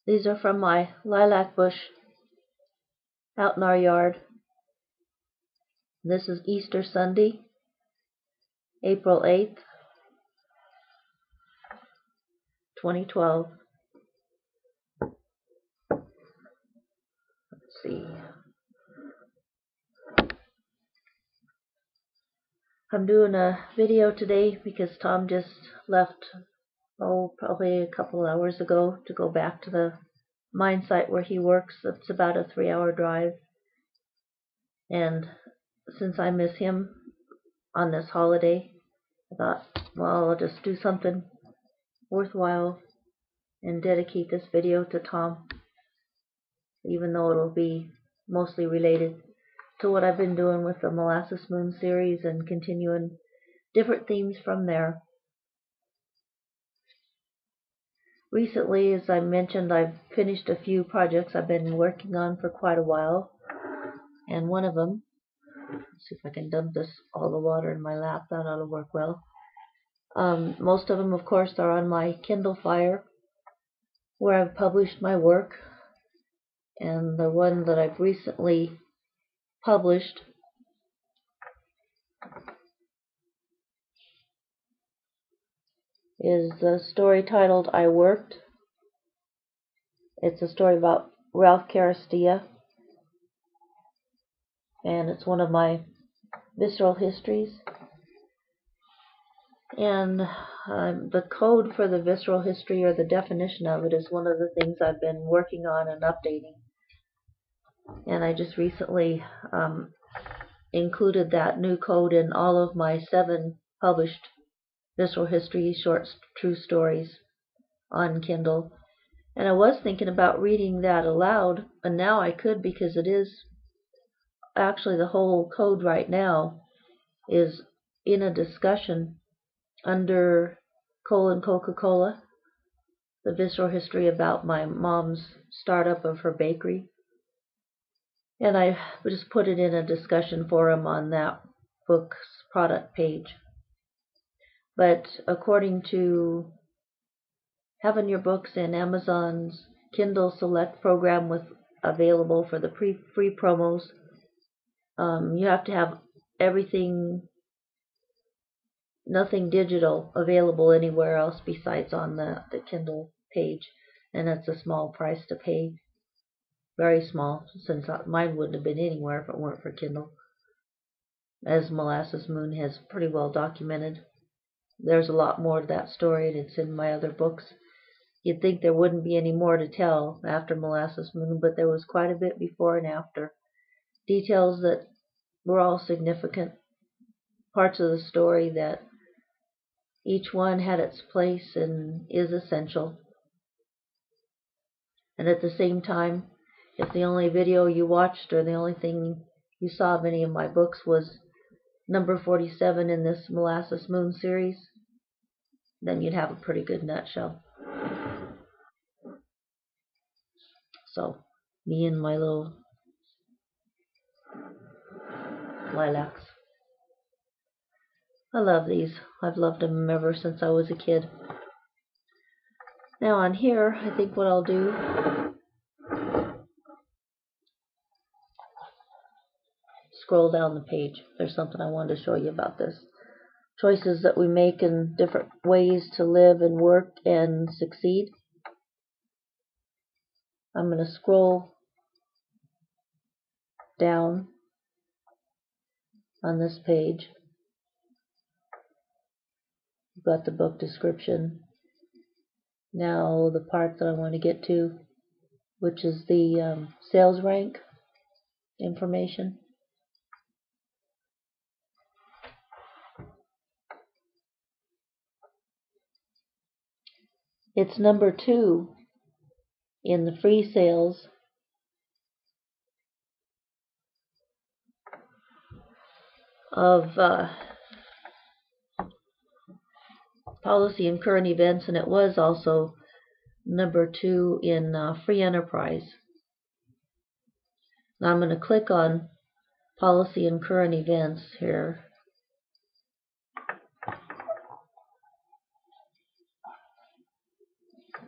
These are from my lilac bush out in our yard. This is Easter Sunday, April 8th, 2012. Let's see. I'm doing a video today because Tom just left, probably a couple hours ago to go back to the mine site where he works. It's about a 3-hour drive. And since I miss him on this holiday, I thought, well, I'll just do something worthwhile and dedicate this video to Tom, even though it'll be mostly related to what I've been doing with the Molasses Moon series and continuing different themes from there. Recently, as I mentioned, I've finished a few projects I've been working on for quite a while, and one of them, let's see if I can dump all the water in my lap, that ought to work well. Most of them, of course, are on my Kindle Fire, where I've published my work, and the one that I've recently published is a story titled I Worked. It's a story about Ralph Karastia, and it's one of my visceral histories. And the code for the visceral history, or the definition of it, is one of the things I've been working on and updating. And I just recently included that new code in all of my 7 published visceral history short true stories on Kindle. And I was thinking about reading that aloud, and now I could, because it is actually, the whole code right now is in a discussion under Coca-Cola, the visceral history about my mom's startup of her bakery. And I just put it in a discussion forum on that book's product page. But according to having your books in Amazon's Kindle Select program available for the free promos, you have to have everything, nothing digital available anywhere else besides on the Kindle page. And that's a small price to pay. Very small, since mine wouldn't have been anywhere if it weren't for Kindle. As Molasses Moon has pretty well documented. There's a lot more to that story, and it's in my other books. You'd think there wouldn't be any more to tell after Molasses Moon, but there was quite a bit before and after. Details that were all significant. Parts of the story that each one had its place and is essential. And at the same time, if the only video you watched or the only thing you saw of any of my books was number 47 in this Molasses Moon series, then you'd have a pretty good nutshell. So, me and my little lilacs. I love these. I've loved them ever since I was a kid. Now on here, I think what I'll do, scroll down the page. There's something I wanted to show you about this. Choices that we make in different ways to live and work and succeed. I'm going to scroll down on this page. You've got the book description. Now the part that I want to get to, which is the sales rank information. It's number 2 in the free sales of policy and current events, and it was also number 2 in free enterprise. Now I'm going to click on policy and current events here.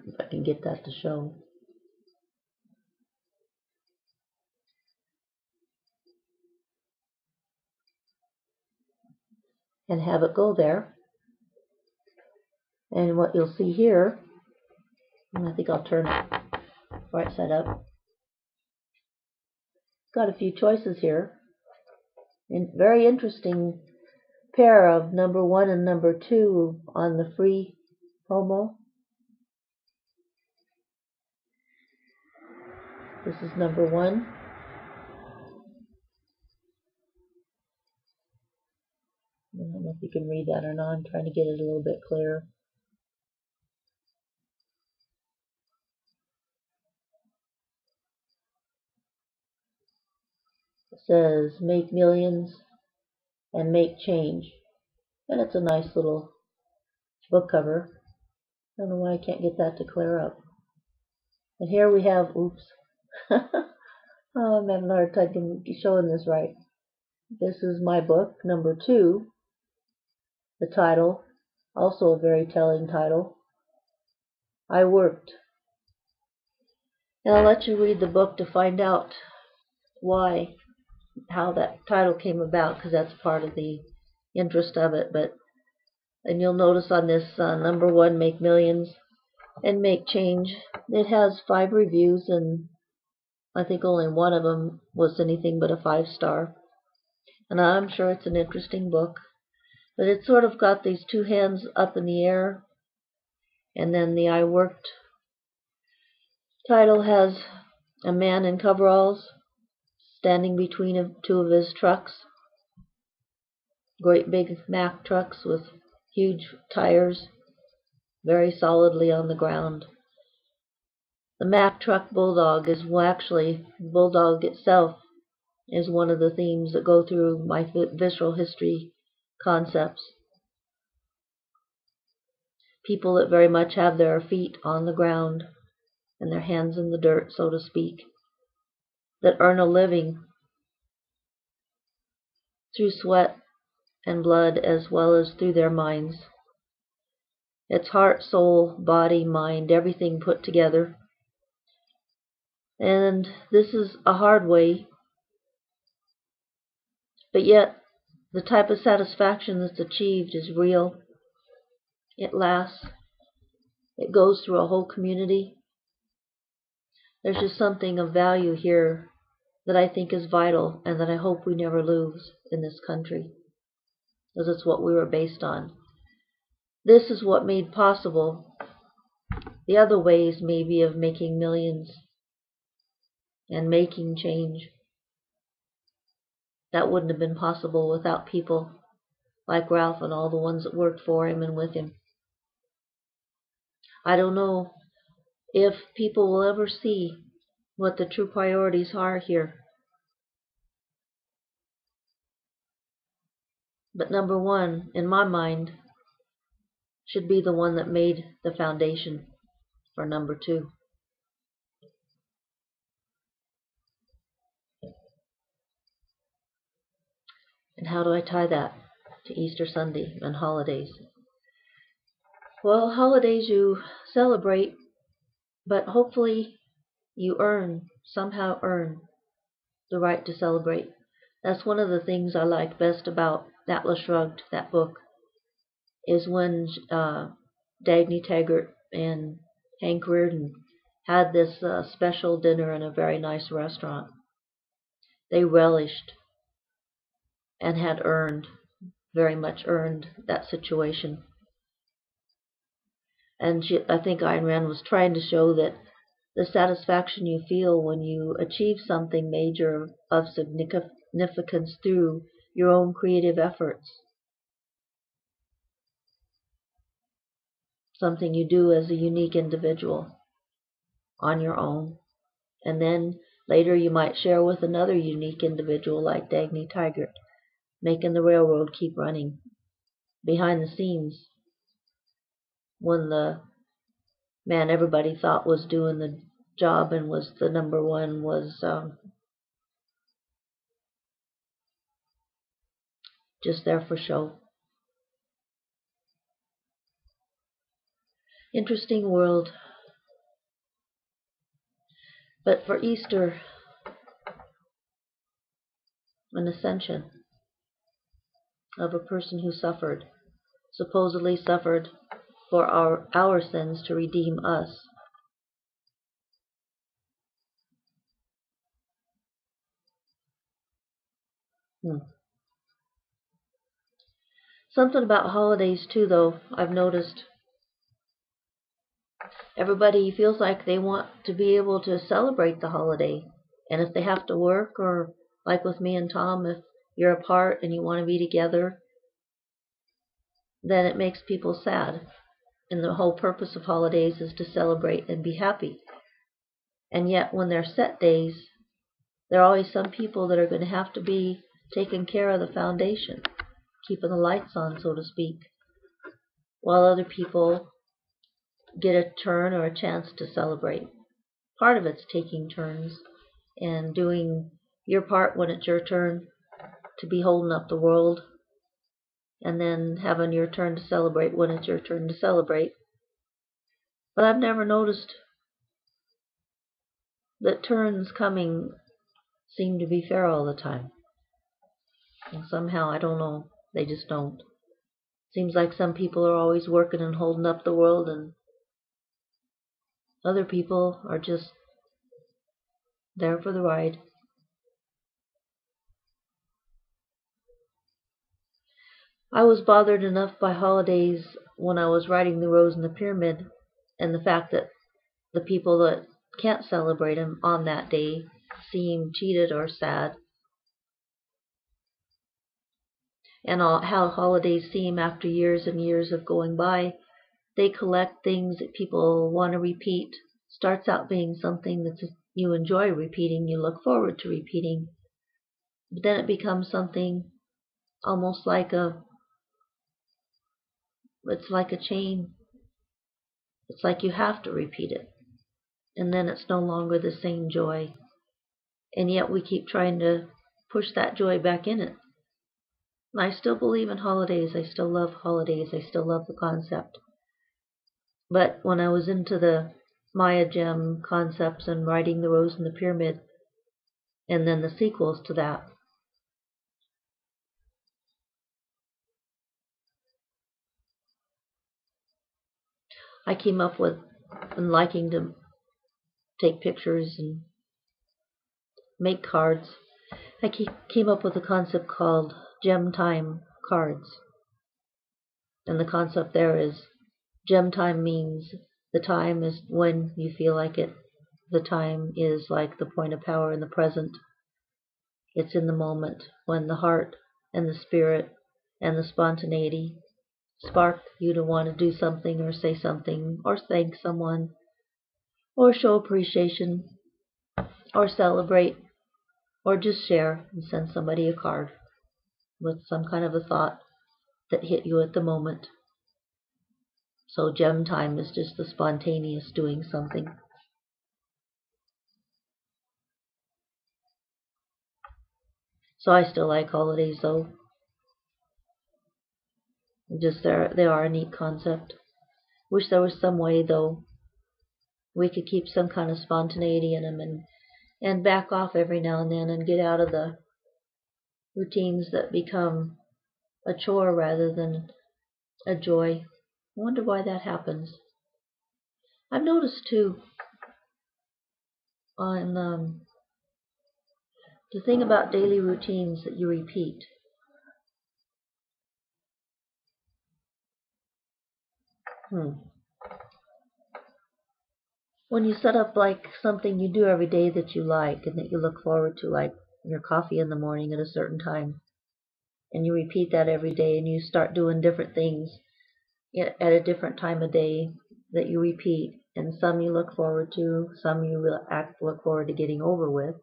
If I can get that to show. and have it go there. And what you'll see here, and I think I'll turn it right side up. Got a few choices here. And very interesting pair of number 1 and number 2 on the free promo. This is number 1. I don't know if you can read that or not. I'm trying to get it a little bit clearer. It says, make millions and make change. And it's a nice little book cover. I don't know why I can't get that to clear up. And here we have, oops. Oh, I'm having a hard time showing this right. This is my book, number 2. The title, also a very telling title, I Worked. And I'll let you read the book to find out why, how that title came about, because that's part of the interest of it. And you'll notice on this number 1, Make Millions and Make Change, it has 5 reviews, and I think only one of them was anything but a 5-star. And I'm sure it's an interesting book. But it's sort of got these 2 hands up in the air. And then the I Worked title has a man in coveralls standing between 2 of his trucks. Great big Mack trucks with huge tires, very solidly on the ground. The Mack truck bulldog is, well, actually, bulldog itself is one of the themes that go through my visceral history concepts. People that very much have their feet on the ground and their hands in the dirt, so to speak, that earn a living through sweat and blood as well as through their minds. It's heart, soul, body, mind, everything put together. And this is a hard way, but yet the type of satisfaction that's achieved is real. It lasts. It goes through a whole community. There's just something of value here that I think is vital and that I hope we never lose in this country, because it's what we were based on. This is what made possible the other ways maybe of making millions and making change. That wouldn't have been possible without people like Ralph and all the ones that worked for him and with him. I don't know if people will ever see what the true priorities are here. But number 1, in my mind, should be the one that made the foundation for number 2. And how do I tie that to Easter Sunday and holidays? Well, holidays you celebrate, but hopefully you somehow earn the right to celebrate. That's one of the things I like best about Atlas Shrugged, that book, is when Dagny Taggart and Hank Reardon had this special dinner in a very nice restaurant. They relished and had very much earned that situation. And I think Ayn Rand was trying to show that the satisfaction you feel when you achieve something major of significance through your own creative efforts, something you do as a unique individual on your own, and then later you might share with another unique individual like Dagny Taggart, making the railroad keep running behind the scenes when the man everybody thought was doing the job and was the number 1 was just there for show. Interesting world. But for Easter, an ascension. of a person who supposedly suffered for our sins to redeem us. Something about holidays too, though, I've noticed. Everybody feels like they want to be able to celebrate the holiday. And if they have to work, or like with me and Tom, if you're apart and you want to be together, then it makes people sad. And the whole purpose of holidays is to celebrate and be happy. And yet, when they're set days, there are always some people that are going to have to be taking care of the foundation, keeping the lights on, so to speak, while other people get a turn or a chance to celebrate. Part of it's taking turns and doing your part when it's your turn to be holding up the world, and then having your turn to celebrate when it's your turn to celebrate. But I've never noticed that turns coming seem to be fair all the time. And somehow, I don't know, they just don't. Seems like some people are always working and holding up the world, and other people are just there for the ride. I was bothered enough by holidays when I was writing The Rose in the Pyramid, and the fact that the people that can't celebrate them on that day seem cheated or sad. And how holidays seem, after years and years of going by, they collect things that people want to repeat. Starts out being something that you enjoy repeating, you look forward to repeating. But then it becomes something almost like it's like a chain. It's like you have to repeat it. And then it's no longer the same joy. And yet we keep trying to push that joy back in it. And I still believe in holidays. I still love holidays. I still love the concept. But when I was into the Maya gem concepts and writing The Rose in the Pyramid, and then the sequels to that, I came up with, and liking to take pictures and make cards, I came up with a concept called Gem Time cards. And the concept there is, gem time means the time is when you feel like it. The time is like the point of power in the present. It's in the moment when the heart and the spirit and the spontaneity spark you to want to do something or say something or thank someone or show appreciation or celebrate or just share and send somebody a card with some kind of a thought that hit you at the moment. So gem time is just the spontaneous doing something. So I still like holidays, though. Just they are a neat concept. Wish there was some way, though, we could keep some kind of spontaneity in them and back off every now and then and get out of the routines that become a chore rather than a joy. I wonder why that happens. I've noticed too on the thing about daily routines that you repeat. When you set up like something you do every day that you like and that you look forward to, like your coffee in the morning at a certain time, and you repeat that every day, and you start doing different things at a different time of day that you repeat, and some you look forward to, some you look forward to getting over with.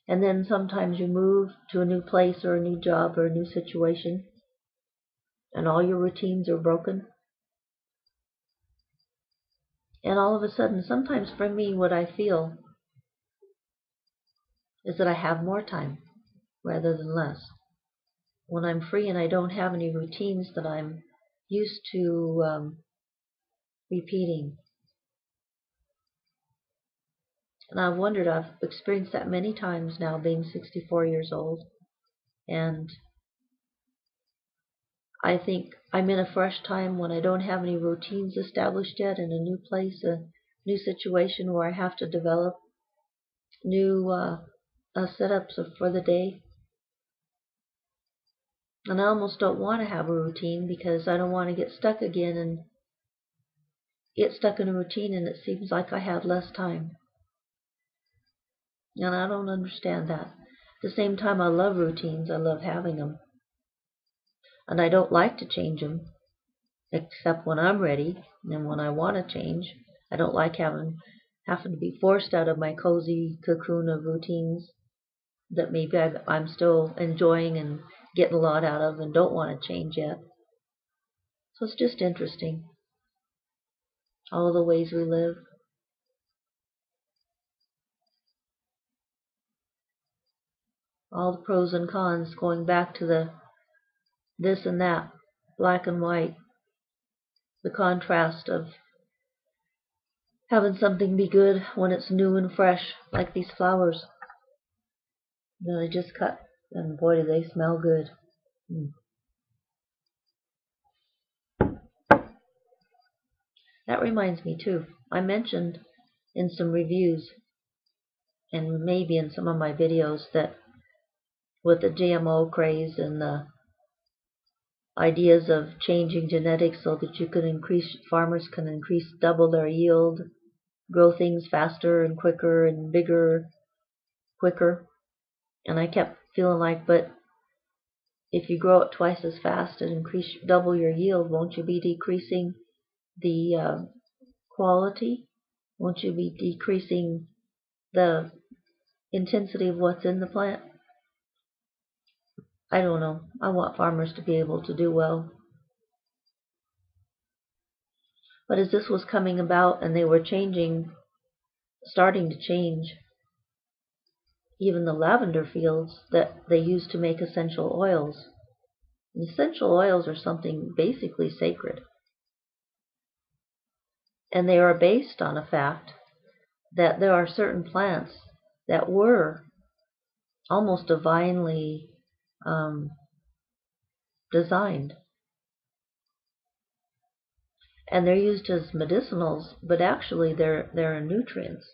And then sometimes you move to a new place or a new job or a new situation, and all your routines are broken. And all of a sudden, sometimes for me, what I feel is that I have more time rather than less. When I'm free and I don't have any routines that I'm used to repeating. And I've wondered, I've experienced that many times now, being 64 years old. And I think I'm in a fresh time when I don't have any routines established yet in a new place, a new situation where I have to develop new setups for the day. And I almost don't want to have a routine because I don't want to get stuck again and get stuck in a routine and it seems like I have less time. And I don't understand that. At the same time, I love routines. I love having them. And I don't like to change them, except when I'm ready and when I want to change. I don't like having to be forced out of my cozy cocoon of routines that maybe I'm still enjoying and getting a lot out of and don't want to change yet. So it's just interesting, all the ways we live. All the pros and cons, going back to the this and that, black and white, the contrast of having something be good when it's new and fresh, like these flowers that I just cut, and boy do they smell good. That reminds me too, I mentioned in some reviews and maybe in some of my videos that with the GMO craze and the ideas of changing genetics so that farmers can double their yield, grow things faster and quicker and bigger, quicker. And I kept feeling like, but if you grow it twice as fast and double your yield, won't you be decreasing the quality? Won't you be decreasing the intensity of what's in the plant? I don't know. I want farmers to be able to do well. But as this was coming about and they were starting to change, even the lavender fields that they use to make essential oils. And essential oils are something basically sacred. And they are based on a fact that there are certain plants that were almost divinely designed. And they're used as medicinals, but actually they're nutrients.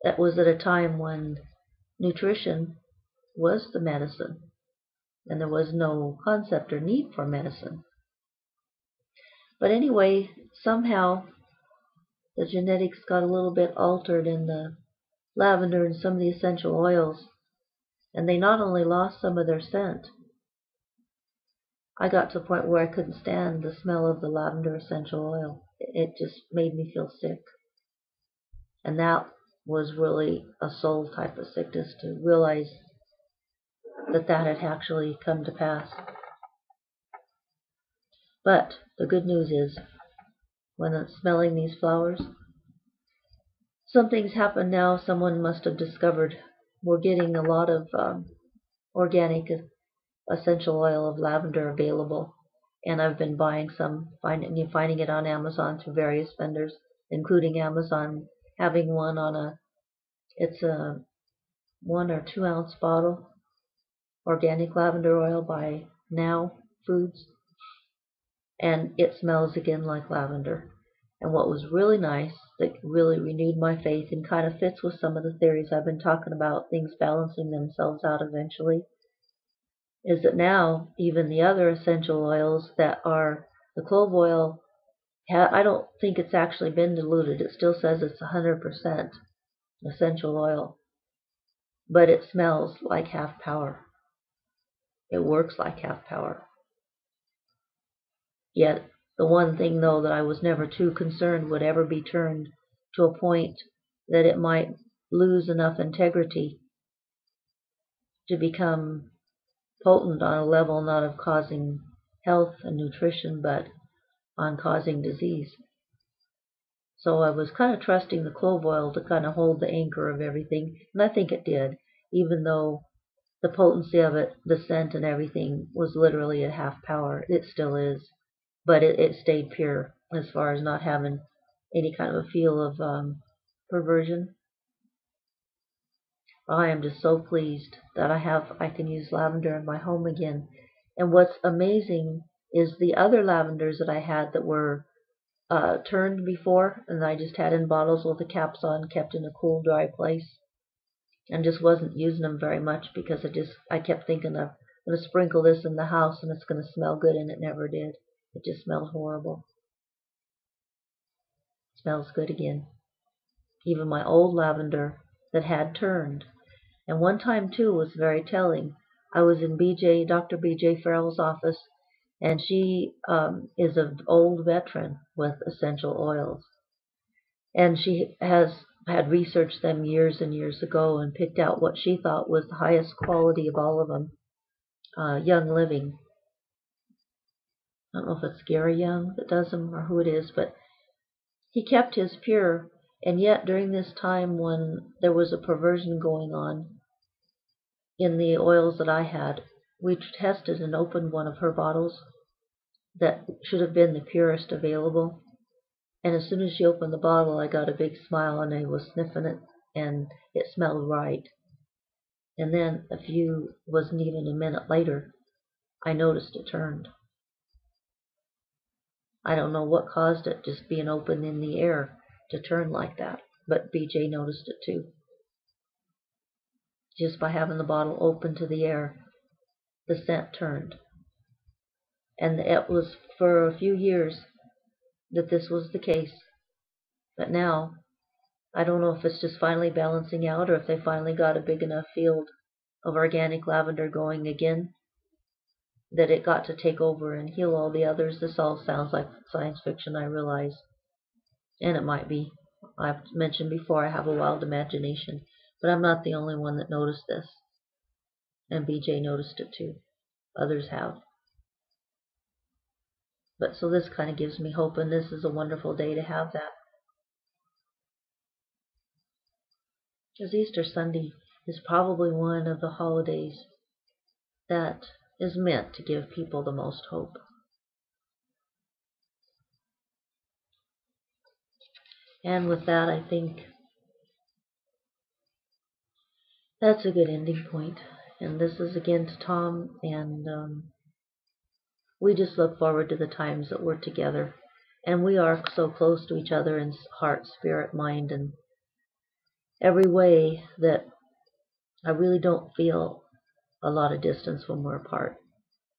That was at a time when nutrition was the medicine, and there was no concept or need for medicine. But anyway, somehow the genetics got a little bit altered in the lavender and some of the essential oils, and they not only lost some of their scent. I got to a point where I couldn't stand the smell of the lavender essential oil. It just made me feel sick. And that was really a soul type of sickness, to realize that had actually come to pass. But the good news is, when I'm smelling these flowers, something's happened now. Someone must have discovered we're getting a lot of organic essential oil of lavender available, and I've been buying some, finding it on Amazon through various vendors, including Amazon having one it's a 1 or 2 ounce bottle, organic lavender oil by Now Foods, and it smells again like lavender. And what was really nice, that really renewed my faith and kind of fits with some of the theories I've been talking about, things balancing themselves out eventually, is that now even the other essential oils that are the clove oil, I don't think it's actually been diluted. It still says it's 100% essential oil, but it smells like half power. It works like half power. Yet the one thing, though, that I was never too concerned would ever be turned to a point that it might lose enough integrity to become potent on a level not of causing health and nutrition, but on causing disease. So I was kind of trusting the clove oil to kind of hold the anchor of everything, and I think it did, even though the potency of it, the scent and everything, was literally at half power. It still is, but it stayed pure as far as not having any kind of a feel of perversion. I am just so pleased that I can use lavender in my home again. And what's amazing is the other lavenders that I had that were turned before, and I just had in bottles with the caps on, kept in a cool, dry place, and just wasn't using them very much because I kept thinking I'm going to sprinkle this in the house and it's going to smell good, and it never did. It just smelled horrible. It smells good again. Even my old lavender that had turned. And one time too was very telling. I was in Dr. B.J. Farrell's office, and she is an old veteran with essential oils. And she had researched them years and years ago and picked out what she thought was the highest quality of all of them. Young Living. I don't know if it's Gary Young that does them or who it is, but he kept his pure. And yet during this time when there was a perversion going on in the oils that I had, we tested and opened one of her bottles that should have been the purest available. And as soon as she opened the bottle, I got a big smile, and I was sniffing it, and it smelled right. And then wasn't even a minute later, I noticed it turned. I don't know what caused it, just being open in the air, to turn like that. But BJ noticed it too. Just by having the bottle open to the air, the scent turned. And it was for a few years that this was the case. But now, I don't know if it's just finally balancing out, or if they finally got a big enough field of organic lavender going again, that it got to take over and heal all the others. This all sounds like science fiction, I realize. And it might be. I've mentioned before I have a wild imagination. But I'm not the only one that noticed this. And BJ noticed it too. Others have. But so this kind of gives me hope, and this is a wonderful day to have that. Because Easter Sunday is probably one of the holidays that is meant to give people the most hope. And with that, I think that's a good ending point. And this is again to Tom, and we just look forward to the times that we're together. And we are so close to each other in heart, spirit, mind, and every way that I really don't feel a lot of distance when we're apart.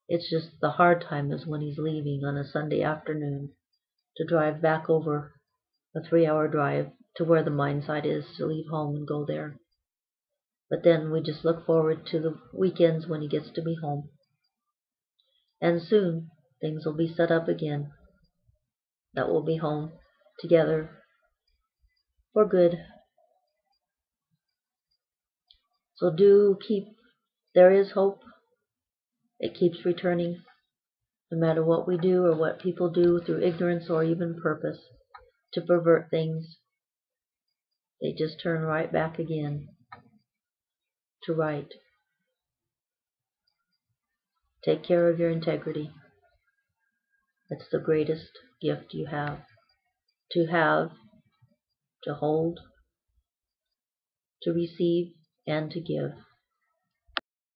It's just the hard time is when he's leaving on a Sunday afternoon to drive back over a 3-hour drive to where the mine site is, to leave home and go there. But then we just look forward to the weekends when he gets to be home. And soon things will be set up again, that we'll be home together for good. So there is hope. It keeps returning, no matter what we do or what people do through ignorance or even purpose to pervert things. They just turn right back again to right. Take care of your integrity. It's the greatest gift you have, to hold, to receive, and to give.